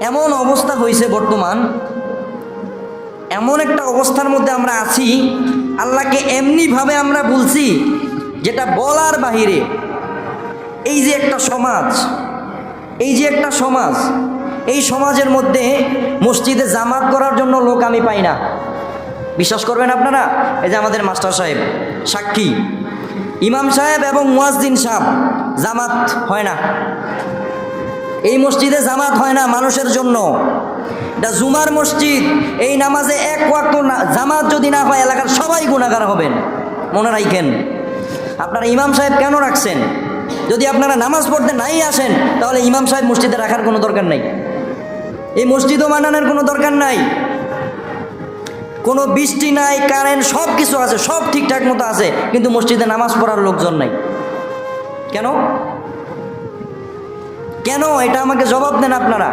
এমন অবস্থা হয়েছে বর্তমান, এমন একটা অবস্থার মধ্যে আমরা আছি, আল্লাহকে এমনিভাবে আমরা বলছি যেটা বলার বাহিরে। এই যে একটা সমাজ, এই সমাজের মধ্যে মসজিদে জামাত করার জন্য লোক আমি পাই না। বিশ্বাস করবেন আপনারা? এই যে আমাদের মাস্টার সাহেব সাক্ষী, ইমাম সাহেব এবং মুয়াজ্জিন সাহেব, জামাত হয় না। এই মসজিদে জামাত হয় না মানুষের জন্য। এটা জুমার মসজিদ, এই নামাজে এক ওয়াক্ত জামাত যদি না হয় এলাকার সবাই গুনাহগার হবেন। মনে রাখেন, আপনারা ইমাম সাহেব কেন রাখছেন? যদি আপনারা নামাজ পড়তে নাই আসেন তাহলে ইমাম সাহেব মসজিদে রাখার কোনো দরকার নাই, এই মসজিদও বানানোর কোনো দরকার নাই। কোনো বৃষ্টি নাই, কারেন্ট, সব কিছু আছে, সব ঠিকঠাক মতো আছে, কিন্তু মসজিদে নামাজ পড়ার লোকজন নাই। কেন? এটা আমাকে জবাব দেন আপনারা।